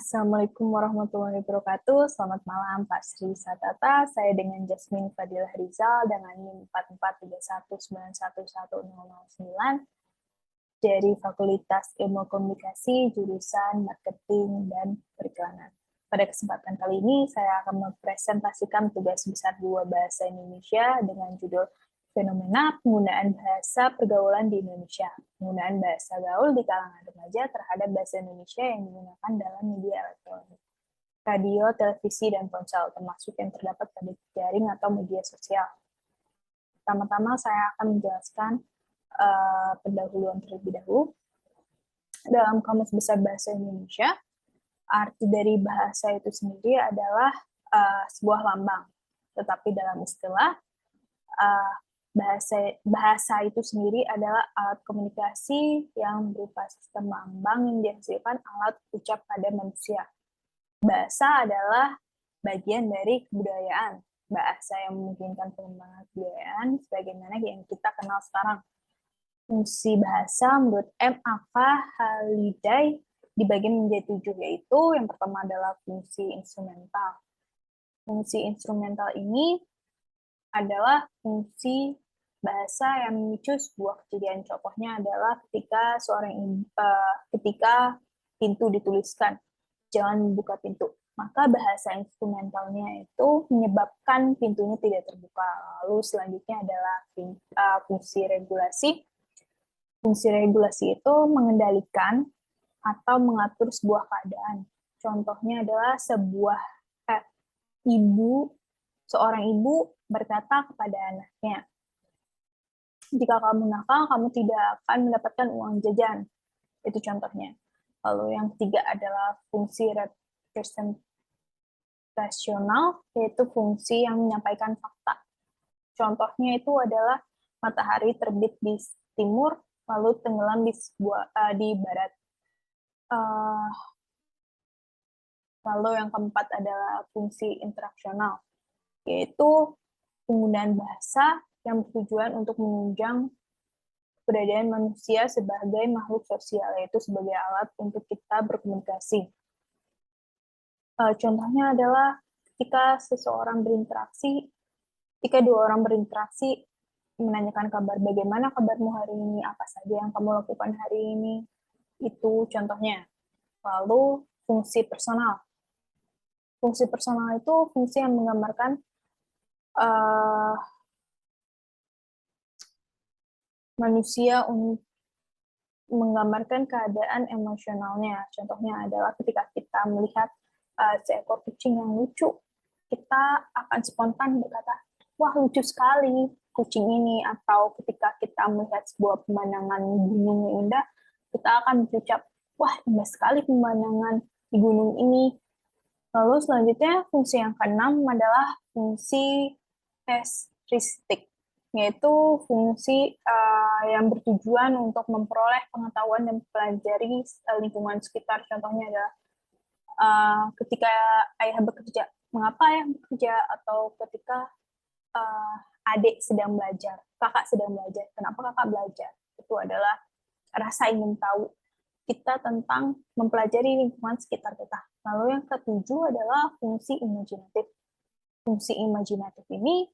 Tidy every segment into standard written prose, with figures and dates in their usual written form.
Assalamualaikum warahmatullahi wabarakatuh. Selamat malam Pak Sri Satata. Saya dengan Jasmine Fadilah Rizal dengan NIM 4431911009 dari Fakultas Ilmu Komunikasi jurusan Marketing dan Periklanan. Pada kesempatan kali ini saya akan mempresentasikan tugas besar 2 bahasa Indonesia dengan judul Fenomena Penggunaan Bahasa Pergaulan di Indonesia. Penggunaan bahasa gaul di kalangan remaja terhadap bahasa Indonesia yang digunakan dalam media elektronik, radio, televisi, dan ponsel, termasuk yang terdapat pada jaring atau media sosial. Pertama-tama saya akan menjelaskan pendahuluan terlebih dahulu. Dalam Kamus Besar Bahasa Indonesia, arti dari bahasa itu sendiri adalah sebuah lambang. Tetapi dalam istilah, bahasa itu sendiri adalah alat komunikasi yang berupa sistem lambang yang dihasilkan alat ucap pada manusia. Bahasa adalah bagian dari kebudayaan. Bahasa yang memungkinkan pengembangan kebudayaan sebagaimana yang kita kenal sekarang. Fungsi bahasa menurut M. Aka Haliday dibagi menjadi 7, yaitu yang pertama adalah fungsi instrumental. Fungsi instrumental ini adalah fungsi bahasa yang memicu sebuah kejadian. Contohnya adalah ketika pintu dituliskan, jangan buka pintu. Maka bahasa instrumentalnya itu menyebabkan pintunya tidak terbuka. Lalu selanjutnya adalah fungsi regulasi. Fungsi regulasi itu mengendalikan atau mengatur sebuah keadaan. Contohnya adalah seorang ibu berkata kepada anaknya, jika kamu nakal, kamu tidak akan mendapatkan uang jajan. Itu contohnya. Lalu yang ketiga adalah fungsi representasional, yaitu fungsi yang menyampaikan fakta. Contohnya itu adalah matahari terbit di timur, lalu tenggelam di barat. Lalu yang keempat adalah fungsi interaksional, yaitu penggunaan bahasa yang bertujuan untuk menunjang keberadaan manusia sebagai makhluk sosial, yaitu sebagai alat untuk kita berkomunikasi. Contohnya adalah ketika dua orang berinteraksi, menanyakan kabar, bagaimana kabarmu hari ini, apa saja yang kamu lakukan hari ini, itu contohnya. Lalu fungsi personal. Fungsi personal itu fungsi yang menggambarkan manusia untuk menggambarkan keadaan emosionalnya. Contohnya adalah ketika kita melihat seekor kucing yang lucu, kita akan spontan berkata, wah lucu sekali kucing ini. Atau ketika kita melihat sebuah pemandangan gunung yang indah, kita akan berucap, wah indah sekali pemandangan di gunung ini. Lalu selanjutnya fungsi yang keenam adalah fungsi heuristik, yaitu fungsi yang bertujuan untuk memperoleh pengetahuan dan mempelajari lingkungan sekitar. Contohnya adalah ketika ayah bekerja, mengapa ayah bekerja, atau ketika adik sedang belajar, kakak sedang belajar, kenapa kakak belajar. Itu adalah rasa ingin tahu kita tentang mempelajari lingkungan sekitar kita. Lalu yang ketujuh adalah fungsi imajinatif. Fungsi imajinatif ini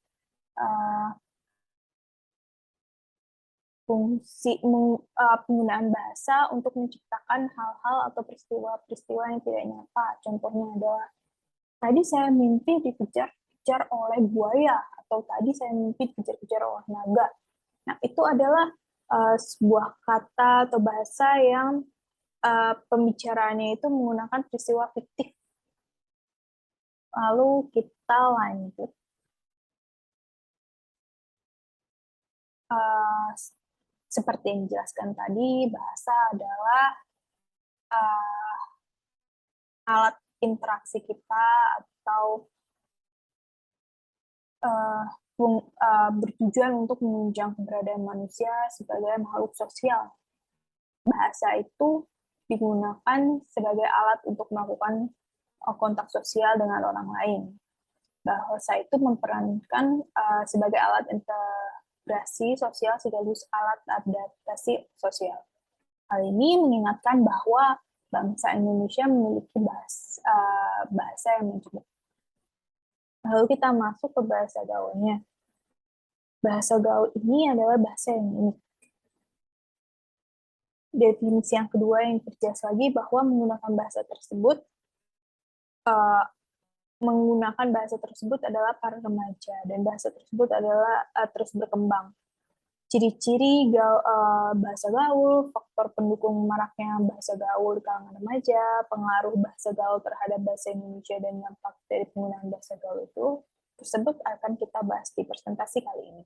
fungsi penggunaan bahasa untuk menciptakan hal-hal atau peristiwa-peristiwa yang tidak nyata. Contohnya adalah, tadi saya mimpi dikejar-kejar oleh buaya, atau tadi saya mimpi dikejar-kejar oleh naga. Nah, itu adalah sebuah kata atau bahasa yang pembicaraannya itu menggunakan peristiwa fiktif. Lalu kita lanjut. Seperti yang dijelaskan tadi, bahasa adalah alat interaksi kita atau bertujuan untuk menunjang keberadaan manusia sebagai makhluk sosial. Bahasa itu digunakan sebagai alat untuk melakukan kontak sosial dengan orang lain. Bahasa itu memperankan sebagai alat integrasi sosial sekaligus alat adaptasi sosial. Hal ini mengingatkan bahwa bangsa Indonesia memiliki bahasa yang majemuk. Lalu kita masuk ke bahasa gaulnya. Bahasa gaul ini adalah bahasa yang unik. Definisi yang kedua yang terjelas lagi bahwa menggunakan bahasa tersebut adalah para remaja, dan bahasa tersebut adalah terus berkembang. Ciri-ciri bahasa gaul, faktor pendukung maraknya bahasa gaul di kalangan remaja, pengaruh bahasa gaul terhadap bahasa Indonesia, dan dampak dari penggunaan bahasa gaul itu tersebut akan kita bahas di presentasi kali ini.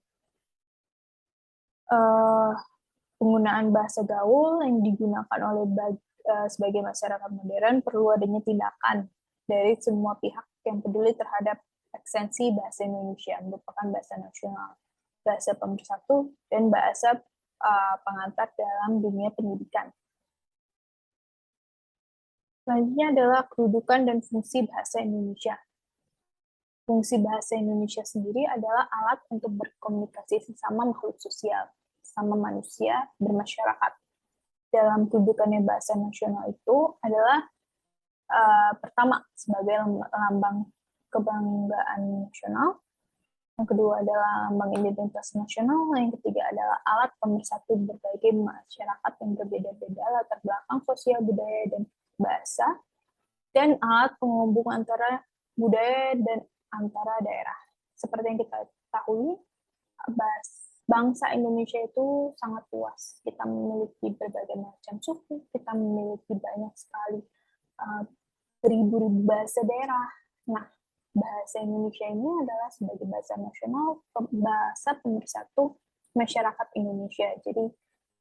Penggunaan bahasa gaul yang digunakan oleh sebagai masyarakat modern perlu adanya tindakan dari semua pihak yang peduli terhadap ekstensi bahasa Indonesia, merupakan bahasa nasional, bahasa pemersatu, dan bahasa pengantar dalam dunia pendidikan. Selanjutnya adalah kedudukan dan fungsi bahasa Indonesia. Fungsi bahasa Indonesia sendiri adalah alat untuk berkomunikasi sesama makhluk sosial, sama manusia bermasyarakat. Dalam kedudukannya bahasa nasional itu adalah pertama sebagai lambang kebanggaan nasional, yang kedua adalah lambang identitas nasional, yang ketiga adalah alat pemersatu berbagai masyarakat yang berbeda-beda latar belakang sosial, budaya, dan bahasa, dan alat penghubung antara budaya dan antara daerah. Seperti yang kita ketahui, bangsa Indonesia itu sangat luas. Kita memiliki berbagai macam suku, kita memiliki banyak sekali beribu-ribu bahasa daerah. Nah, bahasa Indonesia ini adalah sebagai bahasa nasional, bahasa pemersatu masyarakat Indonesia. Jadi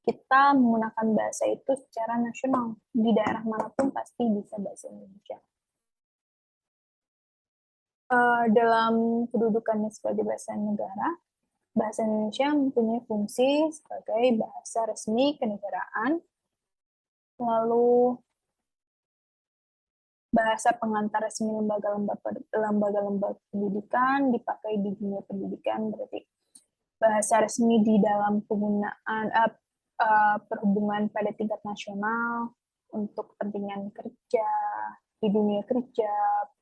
kita menggunakan bahasa itu secara nasional. Di daerah manapun pasti bisa bahasa Indonesia. Dalam kedudukannya sebagai bahasa negara, bahasa Indonesia mempunyai fungsi sebagai bahasa resmi kenegaraan, lalu bahasa pengantar resmi lembaga-lembaga pendidikan, dipakai di dunia pendidikan, berarti bahasa resmi di dalam penggunaan perhubungan pada tingkat nasional untuk kepentingan kerja, di dunia kerja,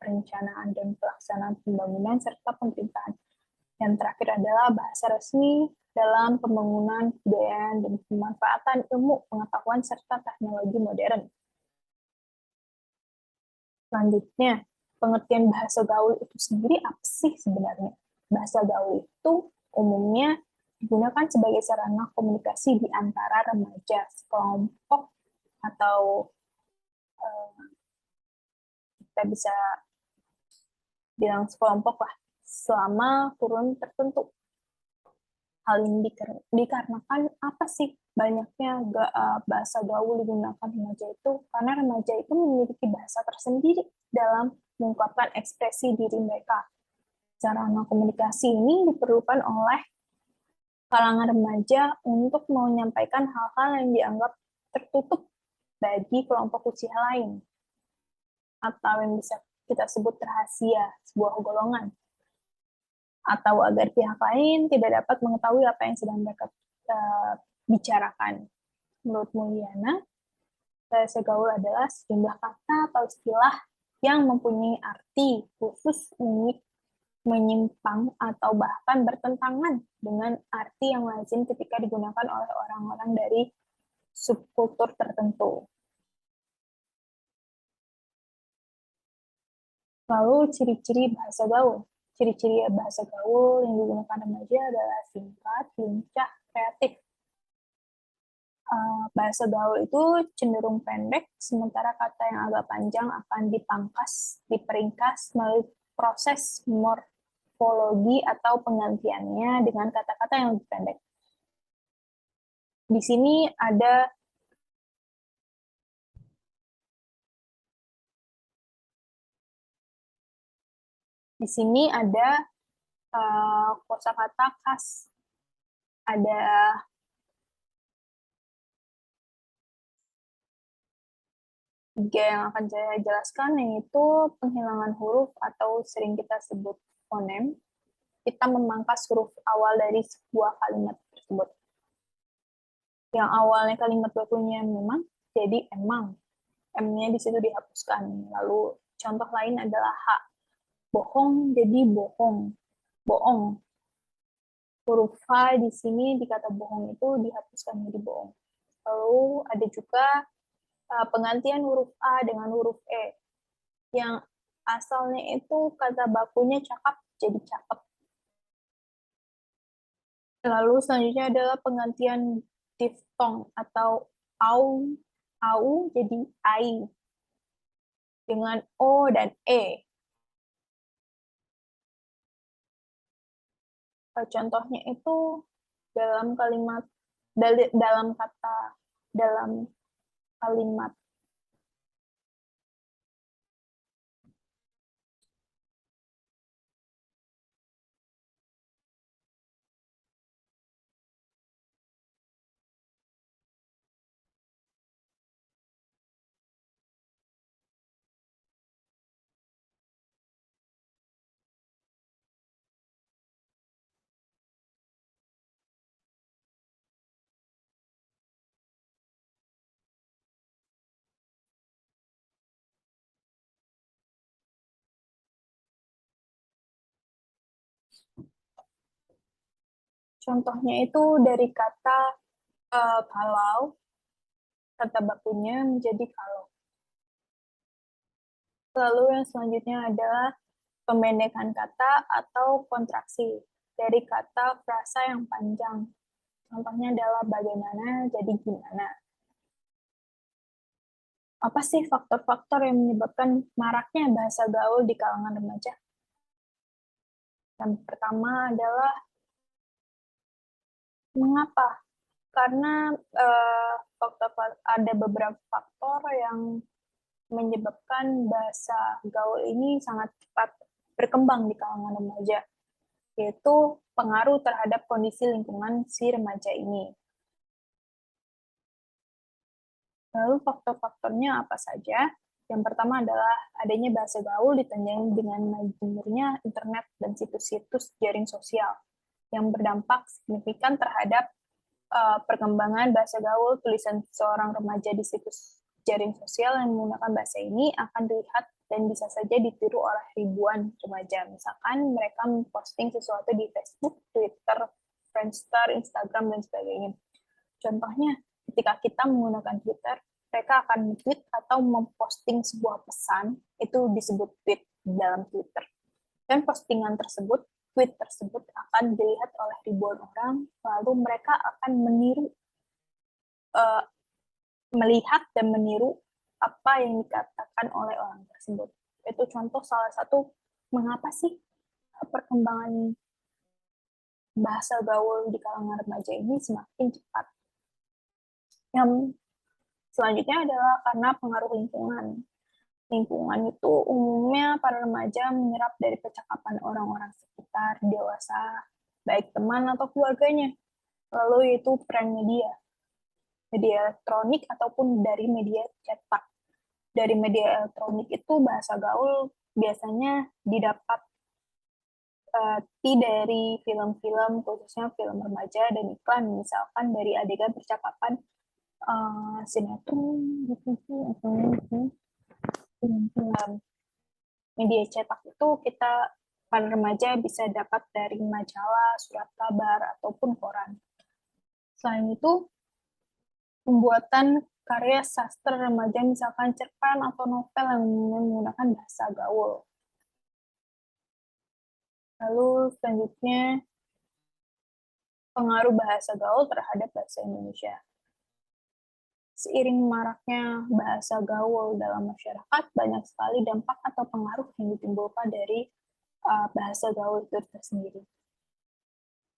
perencanaan dan pelaksanaan pembangunan, serta pemerintahan. Yang terakhir adalah bahasa resmi dalam pembangunan kebudayaan dan pemanfaatan ilmu, pengetahuan, serta teknologi modern. Selanjutnya, pengertian bahasa gaul itu sendiri apa sih sebenarnya? Bahasa gaul itu umumnya digunakan sebagai sarana komunikasi di antara remaja, sekelompok, atau kita bisa bilang sekelompok lah, selama kurun tertentu. Hal ini dikarenakan apa sih banyaknya bahasa gaul digunakan remaja itu? Karena remaja itu memiliki bahasa tersendiri dalam mengungkapkan ekspresi diri mereka. Sarana komunikasi ini diperlukan oleh kalangan remaja untuk menyampaikan hal-hal yang dianggap tertutup bagi kelompok usia lain, atau yang bisa kita sebut rahasia sebuah golongan, atau agar pihak lain tidak dapat mengetahui apa yang sedang mereka bicarakan. Menurut Mulyana, bahasa gaul adalah sejumlah kata atau istilah yang mempunyai arti khusus, unik, menyimpang, atau bahkan bertentangan dengan arti yang lazim ketika digunakan oleh orang-orang dari subkultur tertentu. Lalu ciri-ciri bahasa gaul. Ciri-ciri bahasa gaul yang digunakan remaja adalah singkat, lincah, kreatif. Bahasa gaul itu cenderung pendek, sementara kata yang agak panjang akan dipangkas, diperingkas melalui proses morfologi atau penggantiannya dengan kata-kata yang lebih pendek. Di sini ada kosakata khas. Ada tiga yang akan saya jelaskan, yaitu penghilangan huruf atau sering kita sebut fonem. Kita memangkas huruf awal dari sebuah kalimat tersebut. Yang awalnya kalimat bakunya memang, jadi emang. M-nya di situ dihapuskan. Lalu contoh lain adalah H. Bohong jadi bohong. Bohong. Huruf H di sini di kata bohong itu dihapuskan jadi bohong. Lalu ada juga penggantian huruf A dengan huruf E. Yang asalnya itu kata bakunya cakap jadi cakep. Lalu selanjutnya adalah penggantian diftong atau au jadi ai dengan o dan e. Contohnya itu dalam kalimat dalam kata dalam kalimat. Contohnya itu dari kata kalau, kata bakunya menjadi kalau. Lalu yang selanjutnya adalah pembendekan kata atau kontraksi dari kata frasa yang panjang. Contohnya adalah bagaimana jadi gimana. Apa sih faktor-faktor yang menyebabkan maraknya bahasa gaul di kalangan remaja? Yang pertama adalah mengapa? Karena ada beberapa faktor yang menyebabkan bahasa gaul ini sangat cepat berkembang di kalangan remaja, yaitu pengaruh terhadap kondisi lingkungan si remaja ini. Lalu faktor-faktornya apa saja? Yang pertama adalah adanya bahasa gaul ditunjang dengan majemurnya internet dan situs-situs jaring sosial yang berdampak signifikan terhadap perkembangan bahasa gaul. Tulisan seorang remaja di situs jaring sosial yang menggunakan bahasa ini akan dilihat dan bisa saja ditiru oleh ribuan remaja. Misalkan mereka memposting sesuatu di Facebook, Twitter, Friendster, Instagram, dan sebagainya. Contohnya, ketika kita menggunakan Twitter, mereka akan tweet atau memposting sebuah pesan, itu disebut tweet dalam Twitter. Dan postingan tersebut, tweet tersebut akan dilihat oleh ribuan orang, lalu mereka akan melihat dan meniru apa yang dikatakan oleh orang tersebut. Itu contoh salah satu mengapa sih perkembangan bahasa gaul di kalangan remaja ini semakin cepat. Yang selanjutnya adalah karena pengaruh lingkungan. Lingkungan itu umumnya para remaja menyerap dari percakapan orang-orang sekitar, dewasa, baik teman atau keluarganya. Lalu itu peran media elektronik ataupun dari media cetak. Dari media elektronik itu bahasa gaul biasanya didapat dari film-film, khususnya film remaja dan iklan, misalkan dari adegan percakapan sinetron, media cetak itu kita para remaja bisa dapat dari majalah, surat kabar, ataupun koran. Selain itu, pembuatan karya sastra remaja, misalkan cerpen atau novel yang menggunakan bahasa gaul. Lalu selanjutnya, pengaruh bahasa gaul terhadap bahasa Indonesia. Seiring maraknya bahasa gaul dalam masyarakat, banyak sekali dampak atau pengaruh yang ditimbulkan dari bahasa gaul itu tersendiri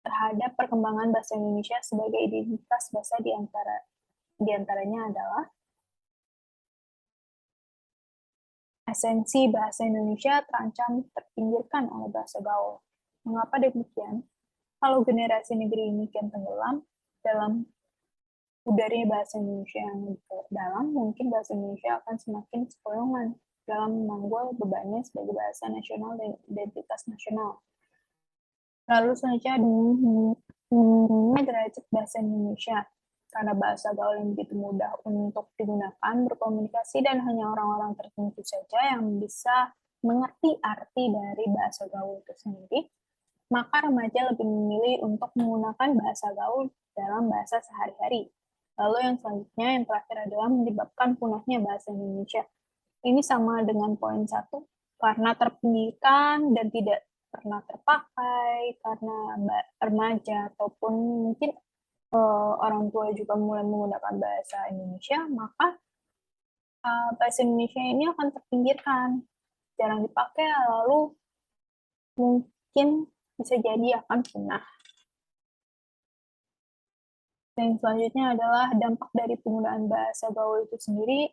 terhadap perkembangan bahasa Indonesia sebagai identitas bahasa diantaranya adalah esensi bahasa Indonesia terancam terpinggirkan oleh bahasa gaul. Mengapa demikian? Kalau generasi negeri ini kian tenggelam dalam udaranya bahasa Indonesia yang dalam, mungkin bahasa Indonesia akan semakin sekolongan dalam memanggul bebannya sebagai bahasa nasional dan identitas nasional. Lalu selanjutnya derajat bahasa Indonesia. Karena bahasa gaul yang begitu mudah untuk digunakan berkomunikasi dan hanya orang-orang tertentu saja yang bisa mengerti arti dari bahasa gaul itu sendiri, maka remaja lebih memilih untuk menggunakan bahasa gaul dalam bahasa sehari-hari. Lalu yang selanjutnya, yang terakhir adalah menyebabkan punahnya bahasa Indonesia. Ini sama dengan poin 1, karena terpinggirkan dan tidak pernah terpakai, karena remaja ataupun mungkin orang tua juga mulai menggunakan bahasa Indonesia, maka bahasa Indonesia ini akan terpinggirkan, jarang dipakai, lalu mungkin bisa jadi akan punah. Dan selanjutnya adalah dampak dari penggunaan bahasa gaul itu sendiri.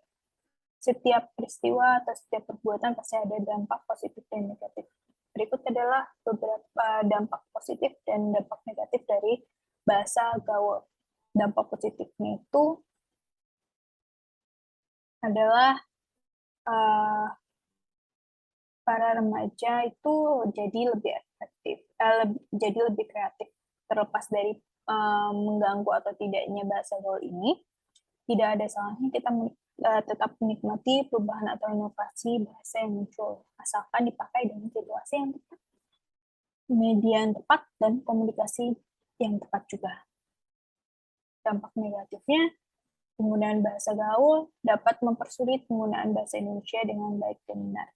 Setiap peristiwa atau setiap perbuatan pasti ada dampak positif dan negatif. Berikut adalah beberapa dampak positif dan dampak negatif dari bahasa gaul. Dampak positifnya itu adalah para remaja itu jadi lebih efektif, jadi lebih kreatif. Terlepas dari mengganggu atau tidaknya bahasa gaul ini, tidak ada salahnya kita tetap menikmati perubahan atau inovasi bahasa yang muncul, asalkan dipakai dengan situasi yang tepat, media yang tepat, dan komunikasi yang tepat juga. Dampak negatifnya, penggunaan bahasa gaul dapat mempersulit penggunaan bahasa Indonesia dengan baik dan benar.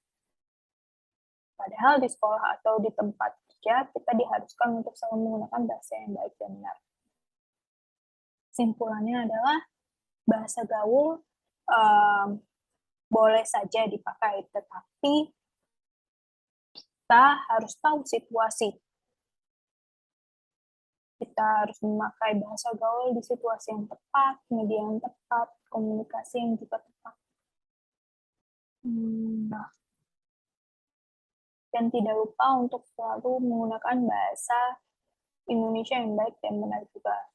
Padahal di sekolah atau di tempat kerja, kita diharuskan untuk selalu menggunakan bahasa yang baik dan benar. Kesimpulannya adalah bahasa gaul boleh saja dipakai, tetapi kita harus tahu situasi. Kita harus memakai bahasa gaul di situasi yang tepat, media yang tepat, komunikasi yang juga tepat. Dan tidak lupa untuk selalu menggunakan bahasa Indonesia yang baik dan benar juga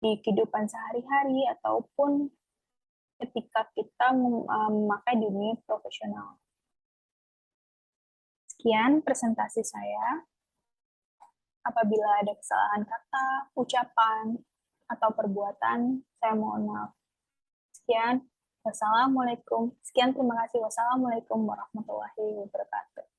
di kehidupan sehari-hari ataupun ketika kita memakai dunia profesional. Sekian presentasi saya. Apabila ada kesalahan kata, ucapan, atau perbuatan, saya mohon maaf. Sekian, wassalamualaikum. Sekian, terima kasih. Wassalamualaikum warahmatullahi wabarakatuh.